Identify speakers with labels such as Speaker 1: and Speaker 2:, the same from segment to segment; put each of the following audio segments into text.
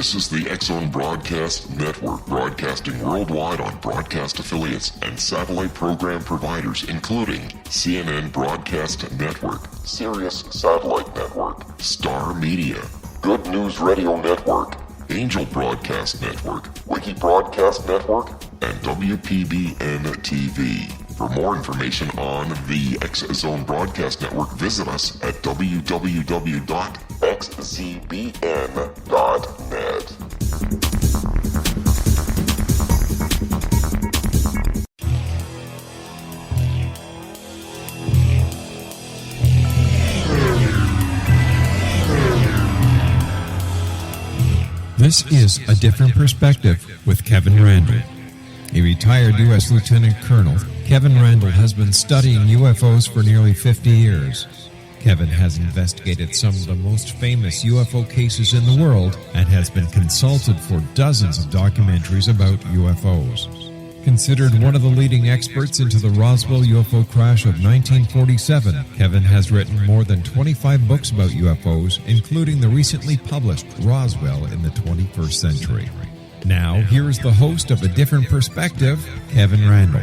Speaker 1: This is the X-Zone Broadcast Network, broadcasting worldwide on broadcast affiliates and satellite program providers, including CNN Broadcast Network, Sirius Satellite Network, Star Media, Good News Radio Network, Angel Broadcast Network, Wiki Broadcast Network, and WPBN TV. For more information on the X-Zone Broadcast Network, visit us at www.xzbn.net.
Speaker 2: This is A Different Perspective with Kevin Randle. A retired U.S. Lieutenant Colonel, Kevin Randle has been studying UFOs for nearly 50 years. Kevin has investigated some of the most famous UFO cases in the world and has been consulted for dozens of documentaries about UFOs. Considered one of the leading experts into the Roswell UFO crash of 1947, Kevin has written more than 25 books about UFOs, including the recently published Roswell in the 21st Century. Now, here is the host of A Different Perspective, Kevin Randle.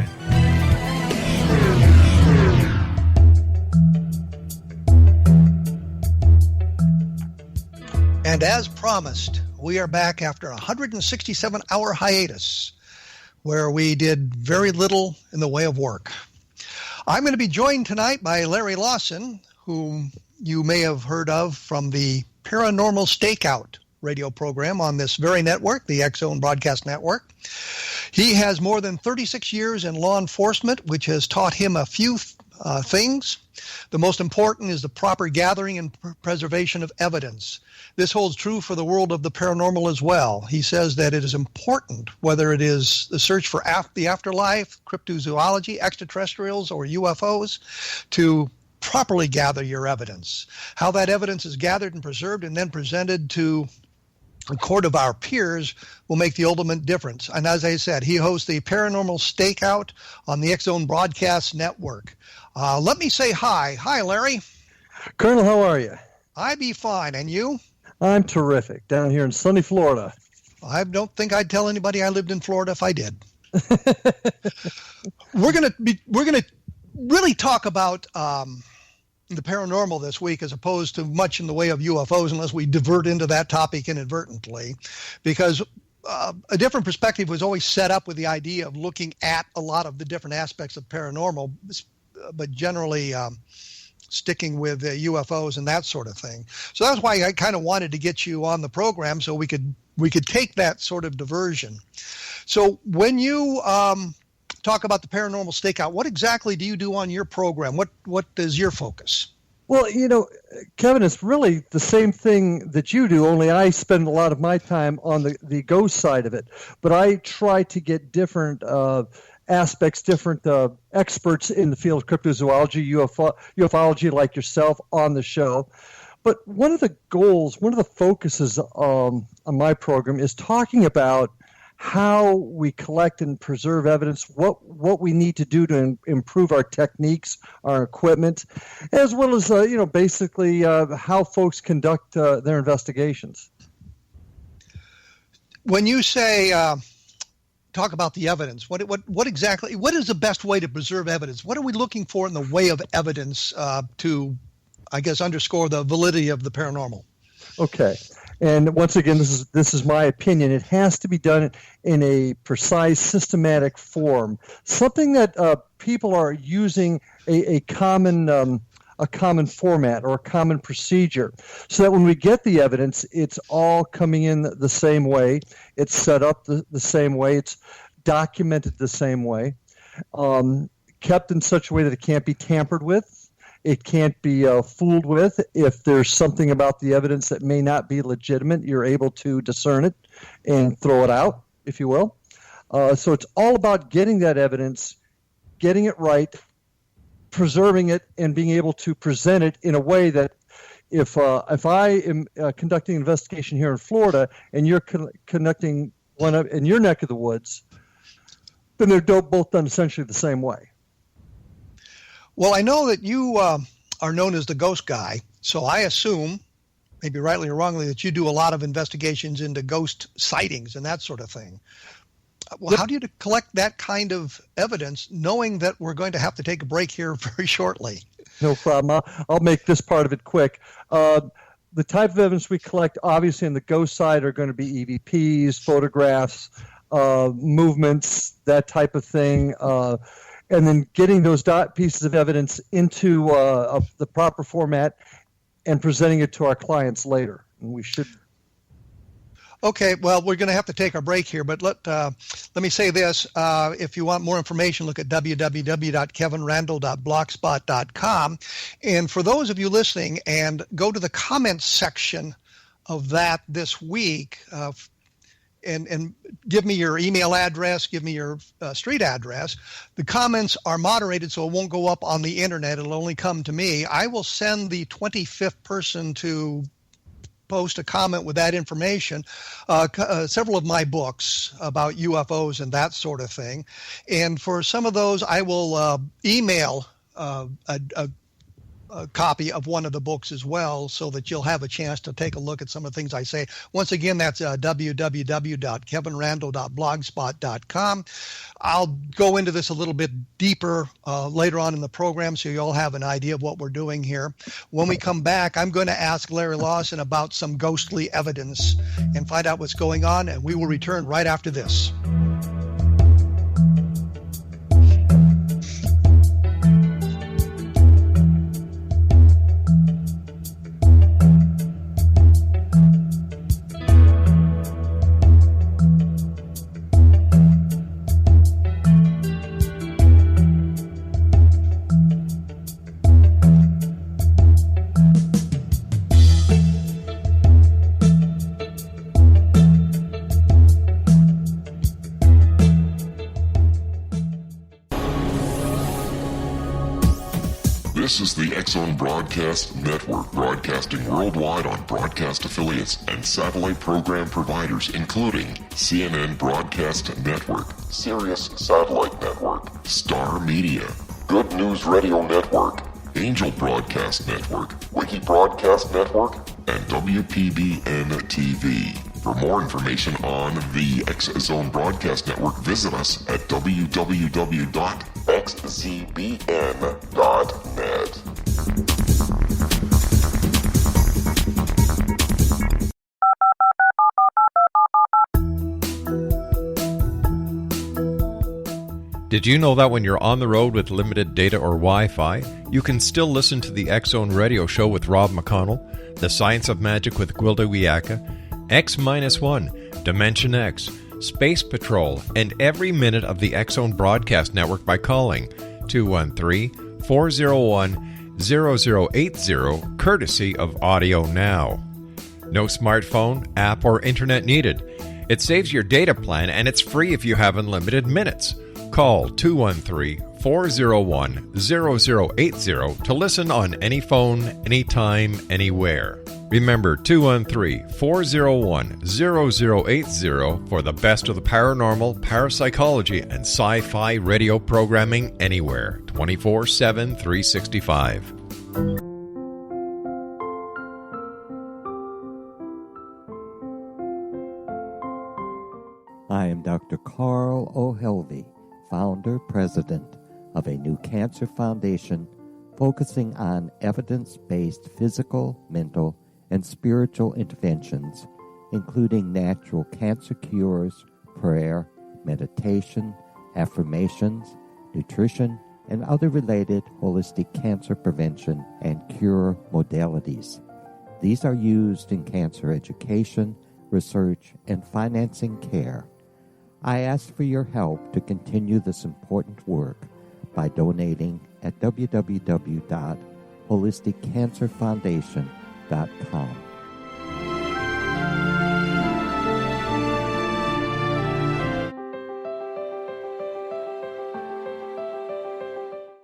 Speaker 3: And as promised, we are back after a 167-hour hiatus, where we did very little in the way of work. I'm going to be joined tonight by Larry Lawson, whom you may have heard of from the Paranormal Stakeout radio program on this very network, the X-Zone Broadcast Network. He has more than 36 years in law enforcement, which has taught him a few things. The most important is the proper gathering and preservation of evidence. This holds true for the world of the paranormal as well. He says that it is important, whether it is the search for the afterlife, cryptozoology, extraterrestrials, or UFOs, to properly gather your evidence. How that evidence is gathered and preserved and then presented to a court of our peers will make the ultimate difference. And as I said, he hosts the Paranormal Stakeout on the X-Zone Broadcast Network. Let me say hi. Hi, Larry.
Speaker 4: Colonel, how are you?
Speaker 3: I be fine. And you?
Speaker 4: I'm terrific. Down here in sunny Florida.
Speaker 3: I don't think I'd tell anybody I lived in Florida if I did. We're gonna really talk about the paranormal this week, as opposed to much in the way of UFOs, unless we divert into that topic inadvertently, because A Different Perspective was always set up with the idea of looking at a lot of the different aspects of paranormal, but generally sticking with UFOs and that sort of thing. So that's why I kind of wanted to get you on the program, so we could take that sort of diversion. So when you talk about the Paranormal Stakeout, what exactly do you do on your program? What is your focus?
Speaker 4: Well, Kevin, it's really the same thing that you do, only I spend a lot of my time on the ghost side of it. But I try to get different aspects, different experts in the field of cryptozoology, ufology, like yourself, on the show. But one of the goals, one of the focuses on my program is talking about how we collect and preserve evidence, what we need to do to improve our techniques, our equipment, as well as basically how folks conduct their investigations.
Speaker 3: When you say talk about the evidence, what exactly, what is the best way to preserve evidence? What are we looking for in the way of evidence to, I guess, underscore the validity of the paranormal?
Speaker 4: Okay. And once again, this is my opinion. It has to be done in a precise, systematic form, something that people are using a common format or a common procedure, so that when we get the evidence, it's all coming in the same way. It's set up the same way. It's documented the same way, kept in such a way that it can't be tampered with. It can't be fooled with. If there's something about the evidence that may not be legitimate, you're able to discern it and throw it out, if you will. So it's all about getting that evidence, getting it right, preserving it, and being able to present it in a way that if I am conducting an investigation here in Florida and you're conducting one in your neck of the woods, then they're both done essentially the same way.
Speaker 3: Well, I know that you are known as the ghost guy, so I assume maybe rightly or wrongly, that you do a lot of investigations into ghost sightings and that sort of thing. Well,
Speaker 4: Yep.
Speaker 3: how do you collect that kind of evidence, knowing that we're going to have to take a break here very shortly?
Speaker 4: No problem. I'll make this part of it quick. The type of evidence we collect, obviously, on the ghost side are going to be EVPs, photographs, movements, that type of thing. And then getting those pieces of evidence into the proper format and presenting it to our clients later. And we should.
Speaker 3: Okay, well, we're going to have to take our break here, but let me say this. If you want more information, look at www.kevinrandle.blogspot.com. And for those of you listening, and go to the comments section of that this week, and give me your email address, give me your street address. The comments are moderated, so it won't go up on the internet. It'll only come to me. I will send the 25th person to post a comment with that information, several of my books about UFOs and that sort of thing. And for some of those, I will email a copy of one of the books as well, so that you'll have a chance to take a look at some of the things I say. Once again, that's www.kevinrandle.blogspot.com. I'll go into this a little bit deeper later on in the program, so you'll have an idea of what we're doing here. When we come back, I'm going to ask Larry Lawson about some ghostly evidence and find out what's going on, and we will return right after this.
Speaker 1: This is the X-Zone Broadcast Network, broadcasting worldwide on broadcast affiliates and satellite program providers, including CNN Broadcast Network, Sirius Satellite Network, Star Media, Good News Radio Network, Angel Broadcast Network, Wiki Broadcast Network, and WPBN TV. For more information on the X-Zone Broadcast Network, visit us at www.xzbn.net.
Speaker 2: Did you know that when you're on the road with limited data or Wi-Fi, you can still listen to the X-Zone Radio Show with Rob McConnell, The Science of Magic with Gwilda Wiyaka, X-1, Dimension X, Space Patrol, and every minute of the X-Zone Broadcast Network by calling 213-401-0080, courtesy of Audio Now. No smartphone, app, or internet needed. It saves your data plan, and it's free if you have unlimited minutes. Call 213-401-0080 to listen on any phone, anytime, anywhere. Remember 213-401-0080 for the best of the paranormal, parapsychology, and sci-fi radio programming anywhere, 24/7, 365.
Speaker 5: I am Dr. Carl O'Helvey, founder, president of a new cancer foundation focusing on evidence-based physical, mental, and spiritual interventions, including natural cancer cures, prayer, meditation, affirmations, nutrition, and other related holistic cancer prevention and cure modalities. These are used in cancer education, research, and financing care. I ask for your help to continue this important work by donating at www.holisticcancerfoundation.com.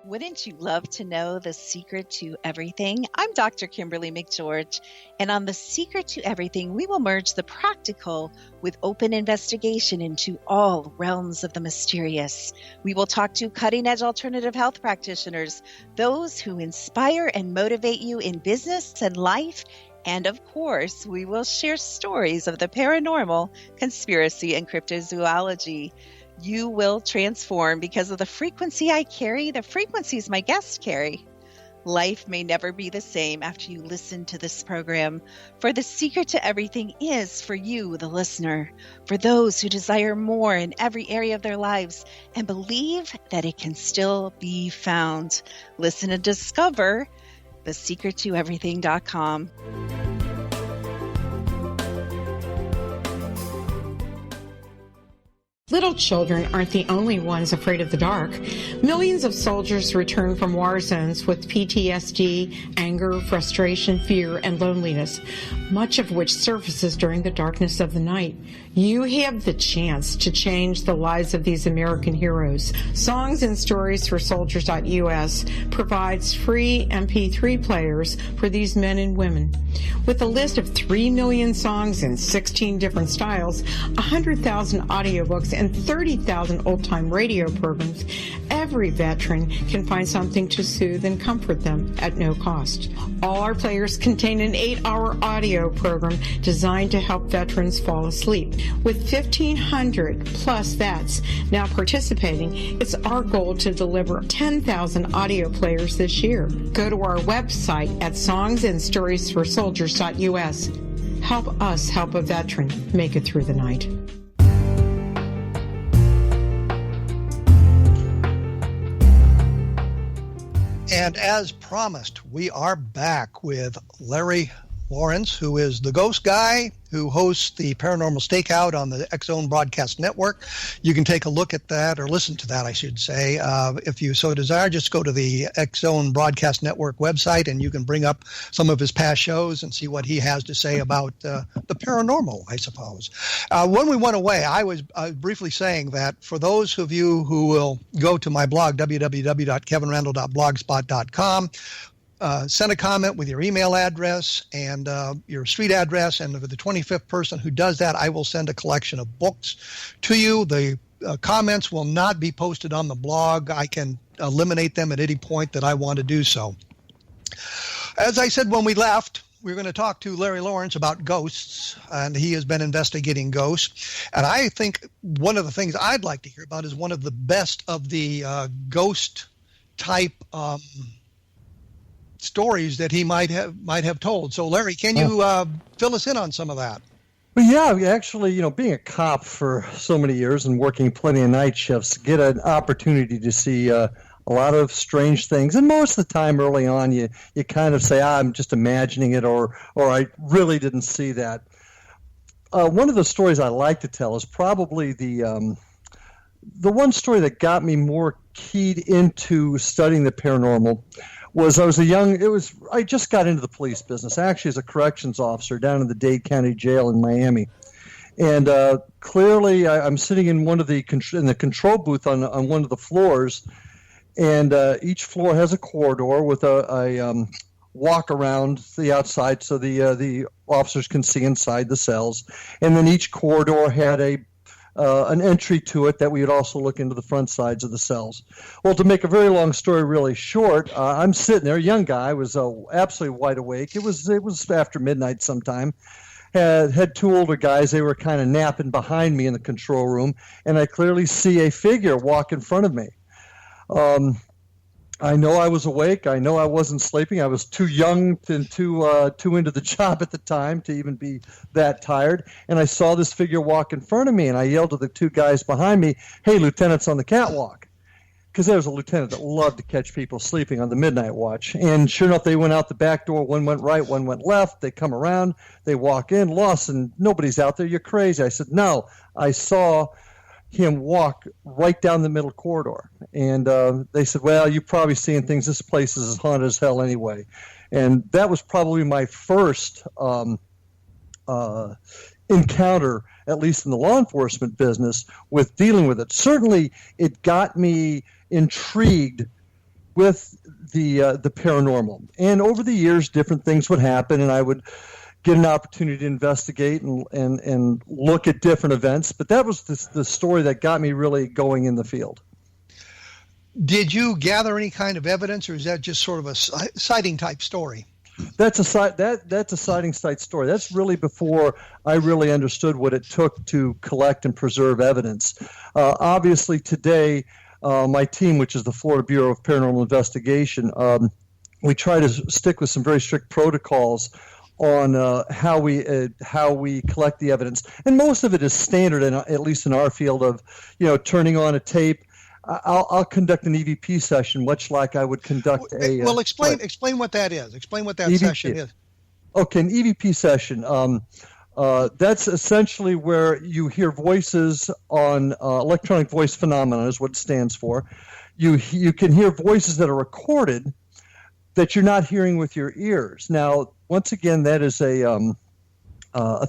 Speaker 6: Wouldn't you love to know the secret to everything? I'm Dr. Kimberly McGeorge, and on The Secret to Everything, we will merge the practical with open investigation into all realms of the mysterious. We will talk to cutting-edge alternative health practitioners, those who inspire and motivate you in business and life, And of course, we will share stories of the paranormal, conspiracy, and cryptozoology. You will transform because of the frequency I carry, the frequencies my guests carry. Life may never be the same after you listen to this program, for the secret to everything is for you, the listener, for those who desire more in every area of their lives and believe that it can still be found. Listen and discover thesecrettoeverything.com.
Speaker 7: Little children aren't the only ones afraid of the dark. Millions of soldiers return from war zones with PTSD, anger, frustration, fear, and loneliness, much of which surfaces during the darkness of the night. You have the chance to change the lives of these American heroes. Songs and Stories for Soldiers.us provides free MP3 players for these men and women. With a list of 3 million songs in 16 different styles, 100,000 audiobooks, and 30,000 old-time radio programs, every veteran can find something to soothe and comfort them at no cost. All our players contain an 8-hour audio program designed to help veterans fall asleep. With 1,500 plus vets now participating, it's our goal to deliver 10,000 audio players this year. Go to our website at songsandstoriesforsoldiers.us. Help us help a veteran make it through the night.
Speaker 3: And as promised, we are back with Larry Lawrence, who is the ghost guy who hosts the Paranormal Stakeout on the X-Zone Broadcast Network. You can take a look at that, or listen to that, I should say. If you so desire, just go to the X-Zone Broadcast Network website, and you can bring up some of his past shows and see what he has to say about the paranormal, I suppose. When we went away, I was briefly saying that for those of you who will go to my blog, www.kevinrandle.blogspot.com, send a comment with your email address and your street address, and for the 25th person who does that, I will send a collection of books to you. The comments will not be posted on the blog. I can eliminate them at any point that I want to do so. As I said when we left, we're going to talk to Larry Lawrence about ghosts, and he has been investigating ghosts. And I think one of the things I'd like to hear about is one of the best of the ghost type stories that he might have told. So, Larry, can you fill us in on some of that?
Speaker 4: Well, yeah, actually, being a cop for so many years and working plenty of night shifts, get an opportunity to see a lot of strange things. And most of the time early on, you kind of say, I'm just imagining it, or I really didn't see that. One of the stories I like to tell is probably the one story that got me more keyed into studying the paranormal. I just got into the police business, actually as a corrections officer down in the Dade County Jail in Miami. And clearly I'm sitting in in the control booth on one of the floors, and each floor has a corridor with a walk around the outside so the officers can see inside the cells. And then each corridor had an entry to it that we would also look into the front sides of the cells. Well, to make a very long story really short, I'm sitting there, a young guy, was absolutely wide awake. It was after midnight sometime. Had two older guys. They were kind of napping behind me in the control room, and I clearly see a figure walk in front of me. I know I was awake. I know I wasn't sleeping. I was too young and too into the job at the time to even be that tired. And I saw this figure walk in front of me, and I yelled to the two guys behind me, "Hey, lieutenant's on the catwalk." Because there was a lieutenant that loved to catch people sleeping on the midnight watch. And sure enough, they went out the back door. One went right, one went left. They come around. They walk in. "Lawson, nobody's out there. You're crazy." I said, "No, I saw him walk right down the middle corridor." And they said, "Well, you're probably seeing things. This place is as haunted as hell anyway." And that was probably my first encounter, at least in the law enforcement business, with dealing with it. Certainly, it got me intrigued with the paranormal. And over the years, different things would happen, and I would get an opportunity to investigate and look at different events. But that was the story that got me really going in the field.
Speaker 3: Did you gather any kind of evidence, or is that just sort of a sighting type story?
Speaker 4: That's a sighting site story. That's really before I really understood what it took to collect and preserve evidence. Obviously, today, my team, which is the Florida Bureau of Paranormal Investigation, we try to stick with some very strict protocols on how we collect the evidence, and most of it is standard, at least in our field of, turning on a tape. I'll conduct an EVP session, much like I would conduct a.
Speaker 3: Well, explain what that is. Explain what that
Speaker 4: EVP.
Speaker 3: Session is.
Speaker 4: Okay, an EVP session. That's essentially where you hear voices on electronic voice phenomenon, is what it stands for. You can hear voices that are recorded that you're not hearing with your ears. Now, once again, that is a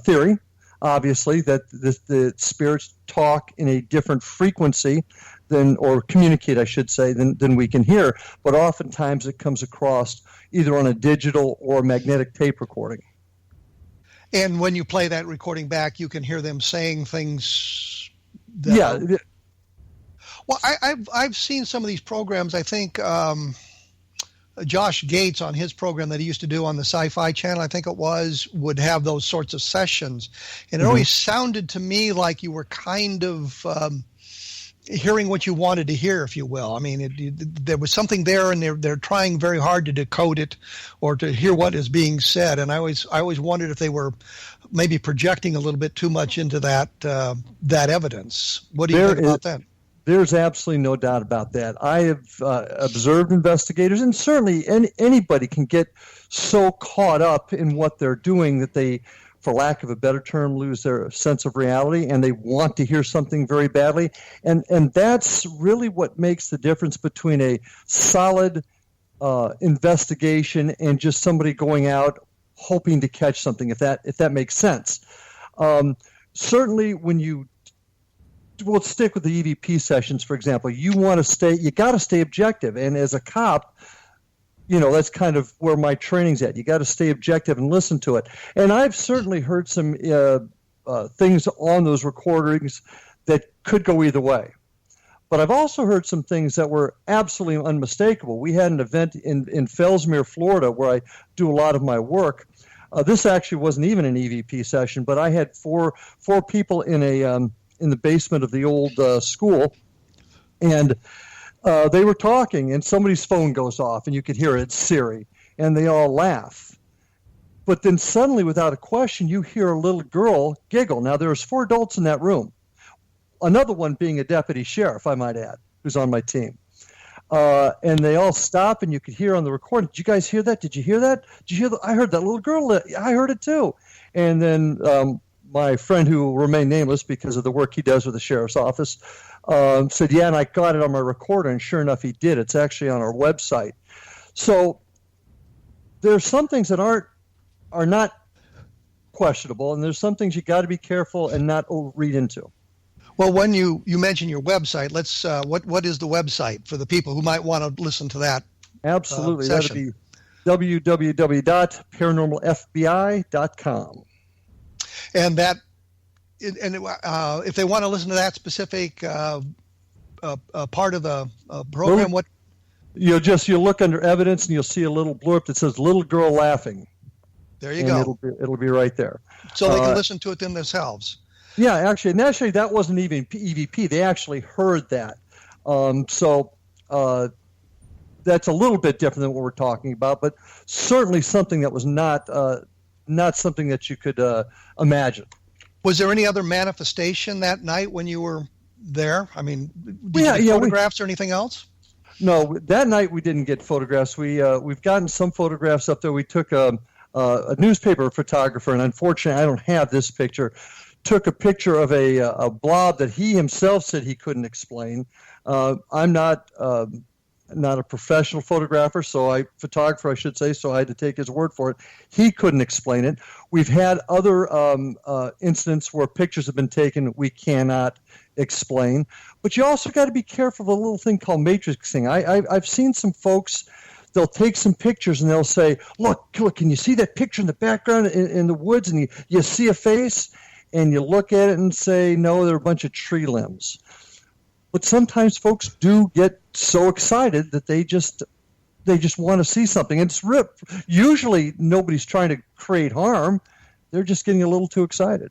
Speaker 4: theory. Obviously, that the spirits talk in a different frequency or communicate, I should say, than we can hear. But oftentimes it comes across either on a digital or magnetic tape recording.
Speaker 3: And when you play that recording back, you can hear them saying things. Well, I've seen some of these programs. I think Josh Gates on his program that he used to do on the Sci-Fi Channel, I think it was, would have those sorts of sessions. And it always sounded to me like you were kind of hearing what you wanted to hear, if you will. I mean, there was something there, and they're trying very hard to decode it or to hear what is being said. And I always wondered if they were maybe projecting a little bit too much into that evidence. What do you think about that?
Speaker 4: There's absolutely no doubt about that. I have observed investigators, and certainly anybody can get so caught up in what they're doing that they, for lack of a better term, lose their sense of reality, and they want to hear something very badly. And that's really what makes the difference between a solid investigation and just somebody going out hoping to catch something, if that makes sense. Certainly when we'll stick with the EVP sessions, for example. You got to stay objective. And as a cop, that's kind of where my training's at. You got to stay objective and listen to it. And I've certainly heard some things on those recordings that could go either way. But I've also heard some things that were absolutely unmistakable. We had an event in Fellsmere, Florida, where I do a lot of my work. This actually wasn't even an EVP session, but I had four people in the basement of the old school, and they were talking, and somebody's phone goes off, and you could hear it, Siri, and they all laugh. But then suddenly, without a question, you hear a little girl giggle. Now, there was 4 adults in that room, another one being a deputy sheriff, I might add, who's on my team. And they all stop, and you could hear on the recording, did you guys hear that? Did you hear that? Did you hear that? I heard that little girl. I heard it too. And then my friend, who will remain nameless because of the work he does with the sheriff's office, said, yeah, and I got it on my recorder, and sure enough, he did. It's actually on our website. So there's some things that are not questionable, and there's some things you got to be careful and not read into.
Speaker 3: Well, when you mention your website, let's what is the website for the people who might want to listen to that?
Speaker 4: Absolutely, that'd be www.paranormalfbi.com.
Speaker 3: And if they want to listen to that specific part of the program, what?
Speaker 4: You'll look under evidence, and you'll see a little blurb that says "little girl laughing."
Speaker 3: There you go.
Speaker 4: It'll be right there.
Speaker 3: So they can listen to it then themselves.
Speaker 4: Yeah, actually that wasn't even EVP. They actually heard that. So that's a little bit different than what we're talking about, but certainly something that was not something that you could imagine.
Speaker 3: Was there any other manifestation that night when you were there? I mean, did you get photographs or anything else?
Speaker 4: No, that night we didn't get photographs. We've gotten some photographs up there. We took a newspaper photographer, and unfortunately I don't have this picture, took a picture of a blob that he himself said he couldn't explain. I'm not a professional photographer, photographer, I should say, so I had to take his word for it. He couldn't explain it. We've had other incidents where pictures have been taken we cannot explain. But you also got to be careful of a little thing called matrixing. I've seen some folks, they'll take some pictures and they'll say, look, can you see that picture in the background in the woods? And you see a face, and you look at it and say, no, they're a bunch of tree limbs. But sometimes folks do get so excited that they just they just want to see something. It's usually nobody's trying to create harm. They're just getting a little too excited.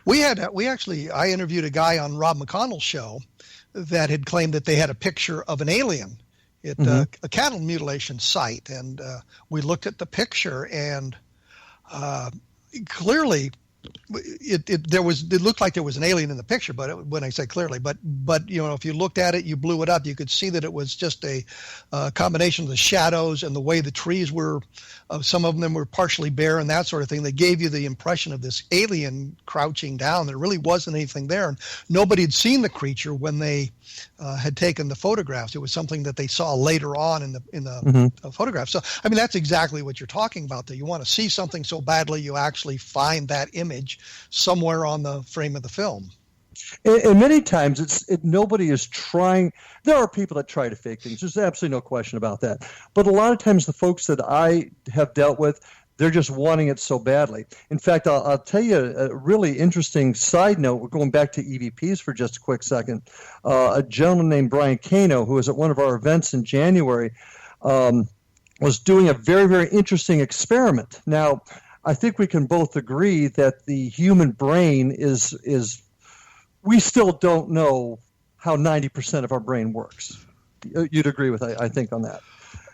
Speaker 3: I interviewed a guy on Rob McConnell's show that had claimed that they had a picture of an alien at a cattle mutilation site, and we looked at the picture, and clearly it looked like there was an alien in the picture, but when I say clearly, but if you looked at it, you blew it up, you could see that it was just a combination of the shadows and the way the trees were. Some of them were partially bare and that sort of thing. They gave you the impression of this alien crouching down. There really wasn't anything there, and nobody had seen the creature when they had taken the photographs. It was something that they saw later on in the photograph. So, I mean, that's exactly what you're talking about there. You want to see something so badly, you actually find that image somewhere on the frame of the film.
Speaker 4: And many times nobody is trying. There are people that try to fake things. There's absolutely no question about that. But a lot of times the folks that I have dealt with, they're just wanting it so badly. In fact, I'll tell you a really interesting side note. We're going back to EVPs for just a quick second. A gentleman named Brian Cano, who was at one of our events in January, was doing a very, very interesting experiment. Now, I think we can both agree that the human brain is we still don't know how 90% of our brain works. You'd agree with, I think, on that.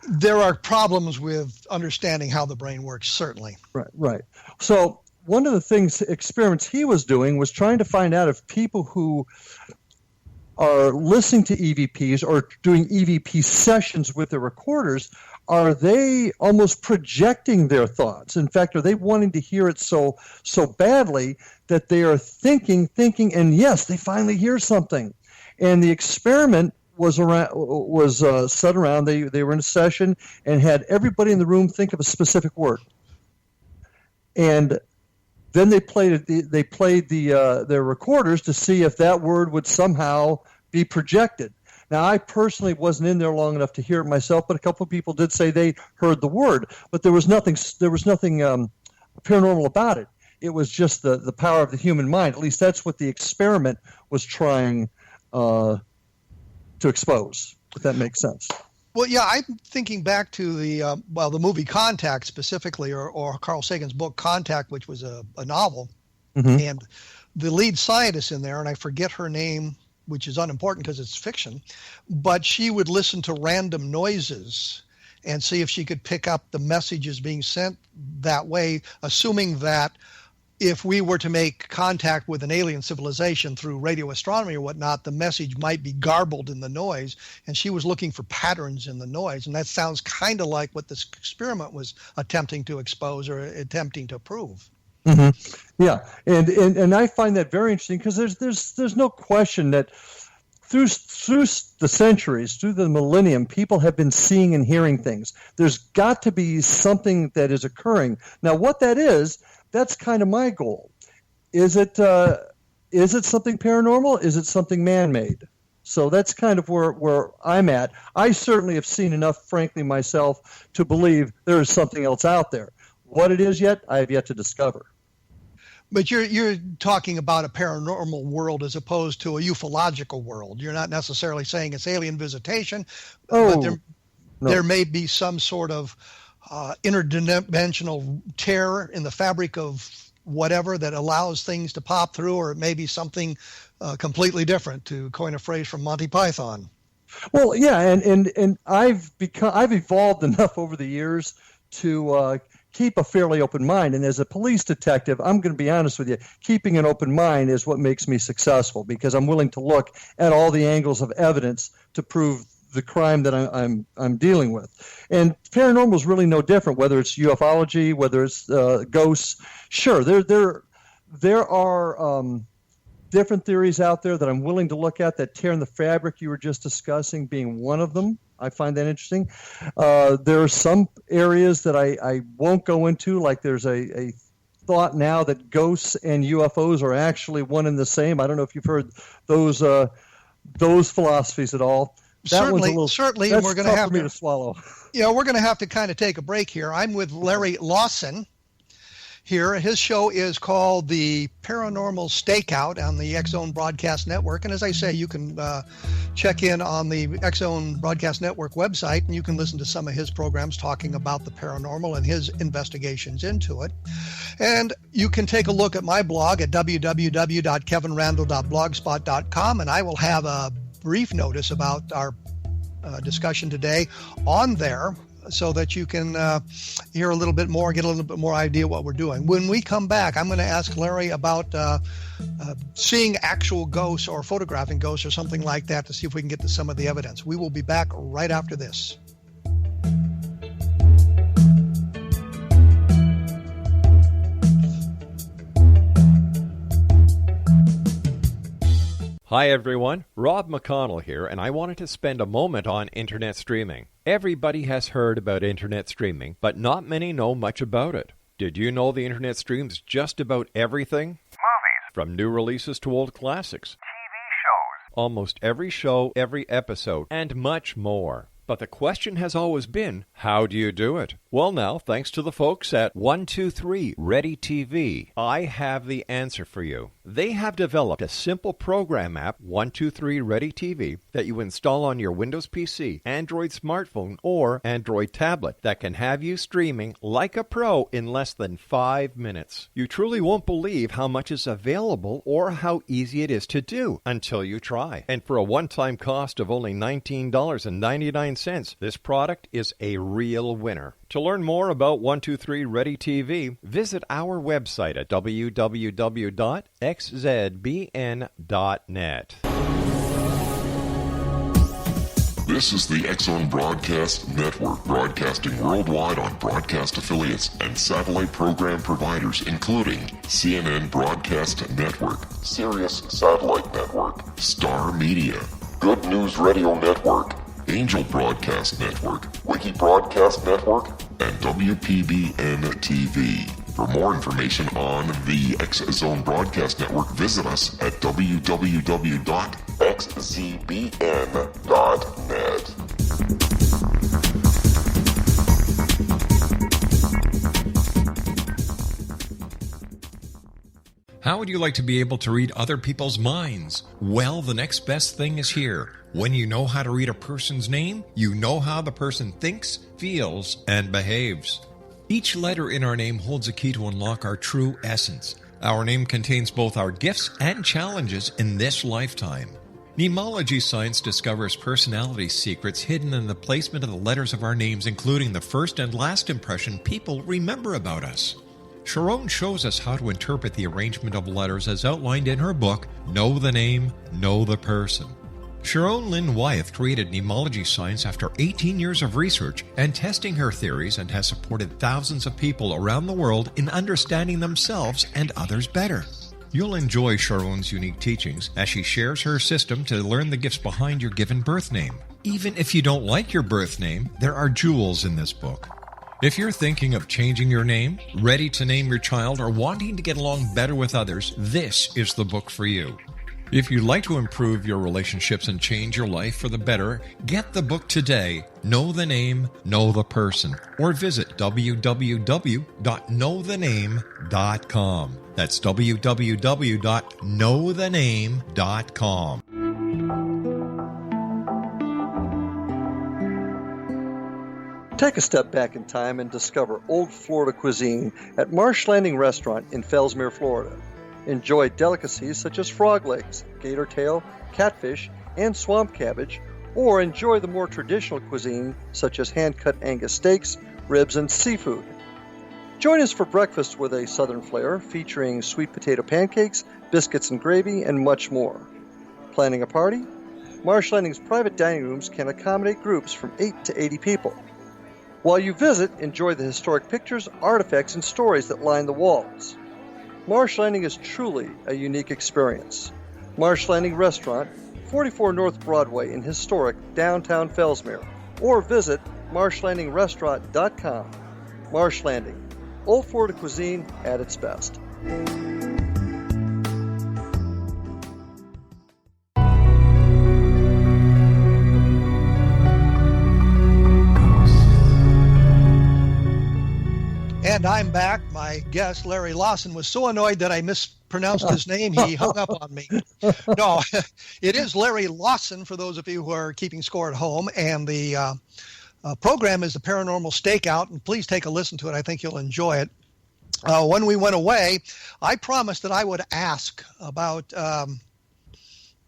Speaker 3: There are problems with understanding how the brain works, certainly.
Speaker 4: Right. So one of the experiments he was doing was trying to find out if people who are listening to EVPs or doing EVP sessions with their recorders, are they almost projecting their thoughts? In fact, are they wanting to hear it so badly that they are thinking, and yes, they finally hear something. And the experiment was set around. They were in a session and had everybody in the room think of a specific word, and then they played their recorders to see if that word would somehow be projected. Now, I personally wasn't in there long enough to hear it myself, but a couple of people did say they heard the word, but there was nothing paranormal about it. It was just the power of the human mind. At least that's what the experiment was trying to expose, if that makes sense.
Speaker 3: Well, yeah, I'm thinking back to the movie Contact specifically, or Carl Sagan's book Contact, which was a novel, and the lead scientist in there, and I forget her name, which is unimportant because it's fiction, but she would listen to random noises and see if she could pick up the messages being sent that way, assuming that if we were to make contact with an alien civilization through radio astronomy or whatnot, the message might be garbled in the noise, and she was looking for patterns in the noise. And that sounds kind of like what this experiment was attempting to expose or attempting to prove.
Speaker 4: Yeah, and I find that very interesting because there's no question that through the centuries, through the millennium, people have been seeing and hearing things. There's got to be something that is occurring. Now, what that is, that's kind of my goal. Is it something paranormal? Is it something man-made? So that's kind of where I'm at. I certainly have seen enough, frankly, myself, to believe there is something else out there. What it is yet, I have yet to discover.
Speaker 3: But you're talking about a paranormal world as opposed to a ufological world. You're not necessarily saying it's alien visitation, but there may be some sort of interdimensional tear in the fabric of whatever that allows things to pop through, or it may be something completely different, to coin a phrase from Monty Python.
Speaker 4: Well, yeah, and I've evolved enough over the years to keep a fairly open mind. And as a police detective, I'm going to be honest with you, keeping an open mind is what makes me successful, because I'm willing to look at all the angles of evidence to prove the crime that I'm dealing with. And paranormal is really no different, whether it's ufology, whether it's ghosts. Sure, there are different theories out there that I'm willing to look at, that tear in the fabric you were just discussing being one of them. I find that interesting. There are some areas that I won't go into, like there's a thought now that ghosts and UFOs are actually one and the same. I don't know if you've heard those philosophies at all.
Speaker 3: Certainly, and we're going to have
Speaker 4: to swallow.
Speaker 3: Yeah, we're going to have to kind of take a break here. I'm with Larry Lawson here. His show is called the Paranormal Stakeout on the X Zone Broadcast Network. And as I say, you can check in on the X-Zone Broadcast Network website, and you can listen to some of his programs talking about the paranormal and his investigations into it. And you can take a look at my blog at www.kevinrandle.blogspot.com, and I will have a brief notice about our discussion today on there, so that you can hear a little bit more, get a little bit more idea what we're doing. When we come back, I'm going to ask Larry about seeing actual ghosts or photographing ghosts or something like that to see if we can get to some of the evidence. We will be back right after this.
Speaker 8: Hi everyone, Rob McConnell here, and I wanted to spend a moment on internet streaming. Everybody has heard about internet streaming, but not many know much about it. Did you know the internet streams just about everything?
Speaker 9: Movies.
Speaker 8: From new releases to old classics.
Speaker 9: TV shows.
Speaker 8: Almost every show, every episode, and much more. But the question has always been, how do you do it? Well now, thanks to the folks at 123 Ready TV, I have the answer for you. They have developed a simple program app, 123 Ready TV, that you install on your Windows PC, Android smartphone, or Android tablet that can have you streaming like a pro in less than 5 minutes. You truly won't believe how much is available or how easy it is to do until you try. And for a one-time cost of only $19.99, this product is a real winner. To learn more about 123 Ready TV, visit our website at www.xzbn.net.
Speaker 1: This is the X-Zone Broadcast Network, broadcasting worldwide on broadcast affiliates and satellite program providers, including CNN Broadcast Network, Sirius Satellite Network, Star Media, Good News Radio Network, Angel Broadcast Network, Wiki Broadcast Network, and WPBN TV. For more information on the X-Zone Broadcast Network, visit us at www.xzbn.net.
Speaker 2: How would you like to be able to read other people's minds? Well, the next best thing is here. When you know how to read a person's name, you know how the person thinks, feels, and behaves. Each letter in our name holds a key to unlock our true essence. Our name contains both our gifts and challenges in this lifetime. Mnemology science discovers personality secrets hidden in the placement of the letters of our names, including the first and last impression people remember about us. Sharon shows us how to interpret the arrangement of letters as outlined in her book, Know the Name, Know the Person. Sharon Lynn Wyeth created mnemology science after 18 years of research and testing her theories, and has supported thousands of people around the world in understanding themselves and others better. You'll enjoy Sharon's unique teachings as she shares her system to learn the gifts behind your given birth name. Even if you don't like your birth name, there are jewels in this book. If you're thinking of changing your name, ready to name your child, or wanting to get along better with others, this is the book for you. If you'd like to improve your relationships and change your life for the better, get the book today, Know the Name, Know the Person, or visit www.knowthename.com. That's www.knowthename.com.
Speaker 4: Take a step back in time and discover old Florida cuisine at Marsh Landing Restaurant in Fellsmere, Florida. Enjoy delicacies such as frog legs, gator tail, catfish, and swamp cabbage, or enjoy the more traditional cuisine such as hand-cut Angus steaks, ribs, and seafood. Join us for breakfast with a southern flair featuring sweet potato pancakes, biscuits and gravy, and much more. Planning a party? Marsh Landing's private dining rooms can accommodate groups from 8 to 80 people. While you visit, enjoy the historic pictures, artifacts, and stories that line the walls. Marsh Landing is truly a unique experience. Marsh Landing Restaurant, 44 North Broadway in historic downtown Fellsmere, or visit marshlandingrestaurant.com. Marsh Landing, old Florida cuisine at its best.
Speaker 3: And And I'm back. My guest, Larry Lawson, was so annoyed that I mispronounced his name, he hung up on me. No, it is Larry Lawson, for those of you who are keeping score at home. And the program is the Paranormal Stakeout, and please take a listen to it. I think you'll enjoy it. When we went away, I promised that I would ask about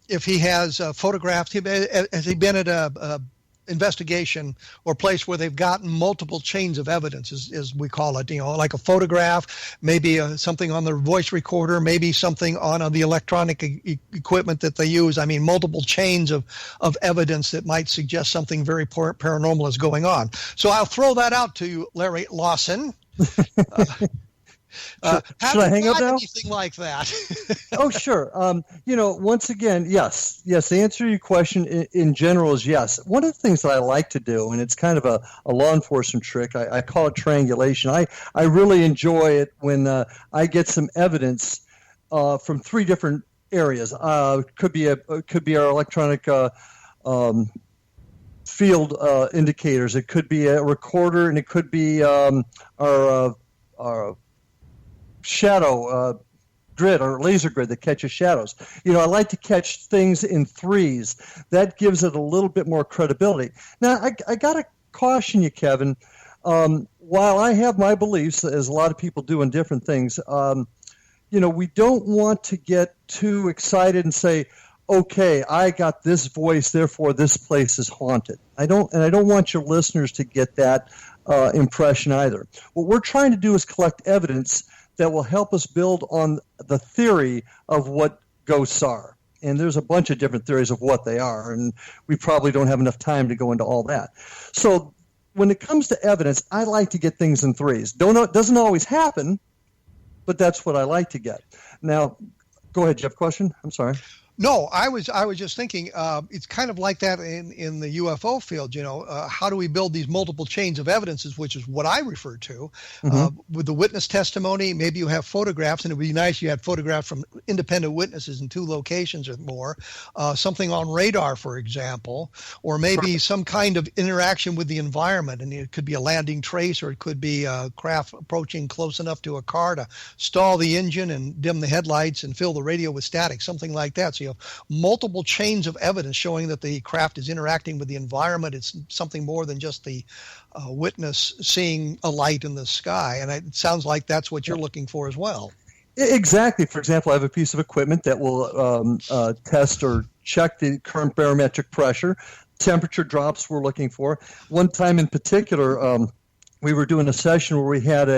Speaker 3: if he has photographed. Has he been at a investigation or place where they've gotten multiple chains of evidence, as we call it, like a photograph, maybe something on the voice recorder, maybe something on the electronic equipment that they use. I mean, multiple chains of evidence that might suggest something very paranormal is going on. So I'll throw that out to you, Larry Lawson.
Speaker 4: Should I hang up now?
Speaker 3: Anything like that?
Speaker 4: Oh, sure. Once again, yes. The answer to your question in general is yes. One of the things that I like to do, and it's kind of a law enforcement trick, I call it triangulation. I really enjoy it when I get some evidence from three different areas. Could be our electronic field indicators. It could be a recorder, and it could be our shadow grid or laser grid that catches shadows. I like to catch things in threes. That gives it a little bit more credibility. Now, I got to caution you, Kevin. While I have my beliefs, as a lot of people do in different things, we don't want to get too excited and say, okay, I got this voice, therefore this place is haunted. I don't want your listeners to get that impression either. What we're trying to do is collect evidence that will help us build on the theory of what ghosts are. And there's a bunch of different theories of what they are, and we probably don't have enough time to go into all that. So when it comes to evidence, I like to get things in threes. Doesn't always happen, but that's what I like to get. Now, go ahead, Jeff. Question? I'm sorry.
Speaker 3: No, I was just thinking it's kind of like that in the UFO field. How do we build these multiple chains of evidences, which is what I refer to with the witness testimony. Maybe you have photographs, and it would be nice you had photographs from independent witnesses in two locations or more. Something on radar, for example, or maybe some kind of interaction with the environment, and it could be a landing trace, or it could be a craft approaching close enough to a car to stall the engine and dim the headlights and fill the radio with static, something like that. So multiple chains of evidence showing that the craft is interacting with the environment. It's something more than just the witness seeing a light in the sky. And it sounds like that's what you're looking for as well.
Speaker 4: Exactly. For example, I have a piece of equipment that will test or check the current barometric pressure. Temperature drops we're looking for. One time in particular, we were doing a session where we had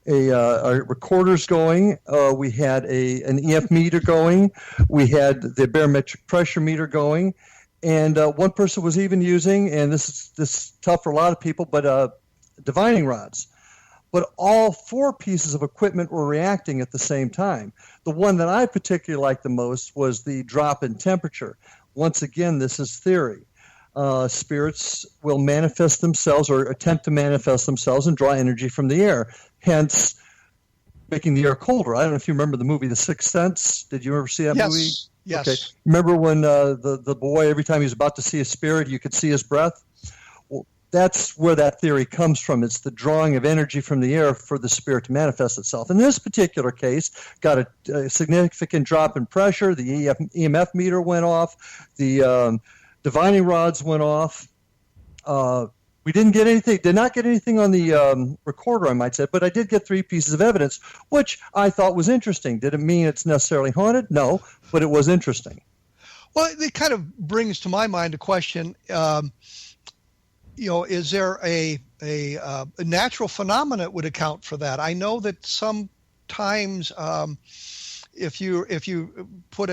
Speaker 4: our recorders going, we had an EF meter going, we had the barometric pressure meter going, and one person was even using, and this is tough for a lot of people, but divining rods. But all four pieces of equipment were reacting at the same time. The one that I particularly liked the most was the drop in temperature. Once again, this is theory. Spirits will manifest themselves or attempt to manifest themselves and draw energy from the air, hence making the air colder. I don't know if you remember the movie The Sixth Sense. Did you ever see that movie?
Speaker 3: Yes.
Speaker 4: Okay. Remember when the boy, every time he was about to see a spirit, you could see his breath? Well, that's where that theory comes from. It's the drawing of energy from the air for the spirit to manifest itself. In this particular case, got a significant drop in pressure. The EMF meter went off. The divining rods went off. We did not get anything on the recorder, I might say, but I did get three pieces of evidence, which I thought was interesting. Did it mean it's necessarily haunted? No, but it was interesting.
Speaker 3: Well, it kind of brings to my mind a question, is there a natural phenomena that would account for that? I know that sometimes if you put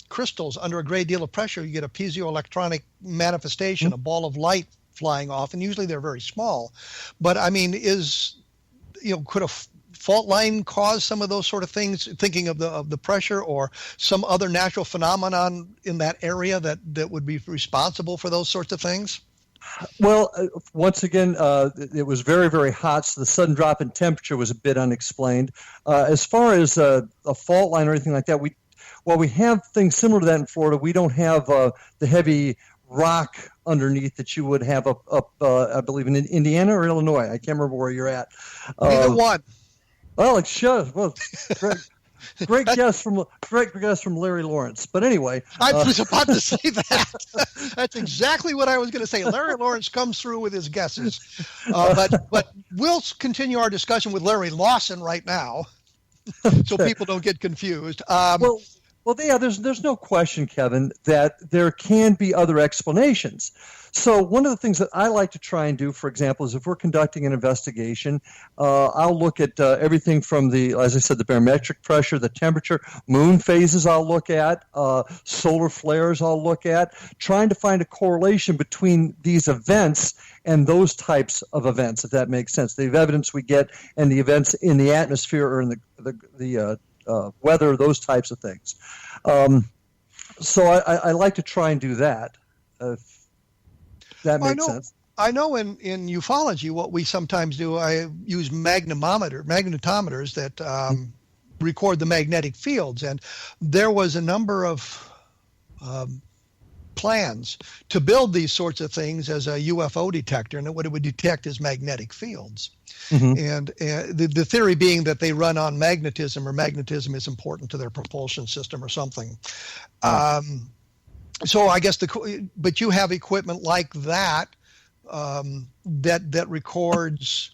Speaker 3: crystals under a great deal of pressure, you get a piezoelectronic manifestation, a ball of light flying off, and usually they're very small. But I mean, could a fault line cause some of those sort of things, thinking of the pressure, or some other natural phenomenon in that area that would be responsible for those sorts of things?
Speaker 4: Well, once again, it was very, very hot, so the sudden drop in temperature was a bit unexplained. As far as a fault line or anything like that, while we have things similar to that in Florida, we don't have the heavy rock underneath that you would have up I believe in Indiana or Illinois. I can't remember where you're at.
Speaker 3: Either one.
Speaker 4: Well, it shows. Well, great guess from Larry Lawrence. But anyway,
Speaker 3: I was about to say that. That's exactly what I was going to say. Larry Lawrence comes through with his guesses, but we'll continue our discussion with Larry Lawson right now, so people don't get confused.
Speaker 4: Well, yeah, there's no question, Kevin, that there can be other explanations. So one of the things that I like to try and do, for example, is if we're conducting an investigation, I'll look at everything from as I said, the barometric pressure, the temperature, moon phases I'll look at, solar flares I'll look at, trying to find a correlation between these events and those types of events, if that makes sense. The evidence we get and the events in the atmosphere or in the weather, those types of things. So I like to try and do that. That makes sense.
Speaker 3: I know in ufology, what we sometimes do, I use magnetometers that record the magnetic fields. And there was a number of plans to build these sorts of things as a UFO detector, and what it would detect is magnetic fields. Mm-hmm. And the theory being that they run on magnetism, or magnetism is important to their propulsion system or something. So I guess but you have equipment like that that records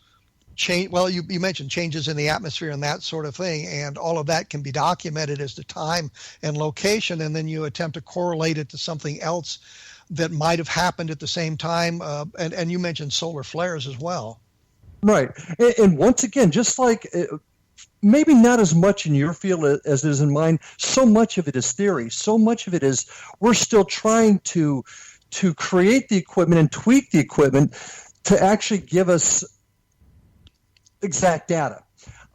Speaker 3: change. Well, you mentioned changes in the atmosphere and that sort of thing, and all of that can be documented as to time and location, and then you attempt to correlate it to something else that might have happened at the same time. And you mentioned solar flares as well.
Speaker 4: Right. And once again, just like maybe not as much in your field as it is in mine, so much of it is theory. So much of it is we're still trying to create the equipment and tweak the equipment to actually give us exact data.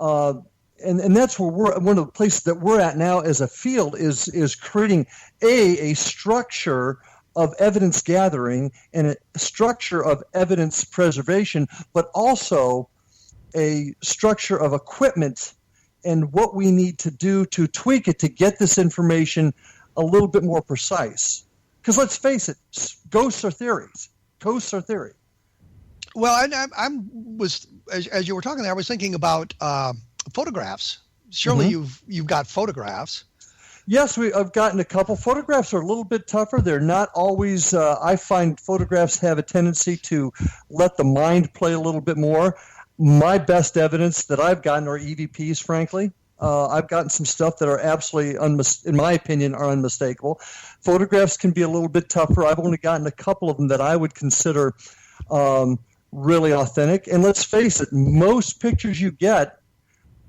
Speaker 4: And that's where one of the places that we're at now as a field is creating a structure of evidence gathering and a structure of evidence preservation, but also a structure of equipment and what we need to do to tweak it to get this information a little bit more precise. Because let's face it, ghosts are theories. Ghosts are theory.
Speaker 3: Well, as you were talking there, I was thinking about photographs. Surely you've got photographs.
Speaker 4: Yes, I've gotten a couple. Photographs are a little bit tougher. They're not always, I find photographs have a tendency to let the mind play a little bit more. My best evidence that I've gotten are EVPs, frankly. I've gotten some stuff that are absolutely, in my opinion, are unmistakable. Photographs can be a little bit tougher. I've only gotten a couple of them that I would consider really authentic. And let's face it, most pictures you get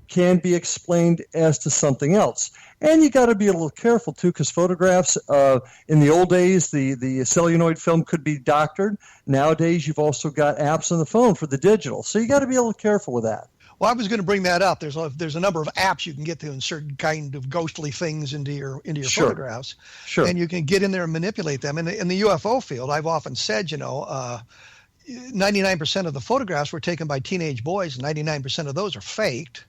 Speaker 4: can be explained as to something else. And you got to be a little careful, too, because photographs, in the old days, the celluloid film could be doctored. Nowadays, you've also got apps on the phone for the digital. So you got to be a little careful with that.
Speaker 3: Well, I was going to bring that up. There's a number of apps you can get to insert kind of ghostly things into your photographs. Sure. And you can get in there and manipulate them. And in the UFO field, I've often said, 99% of the photographs were taken by teenage boys. 99% of those are faked.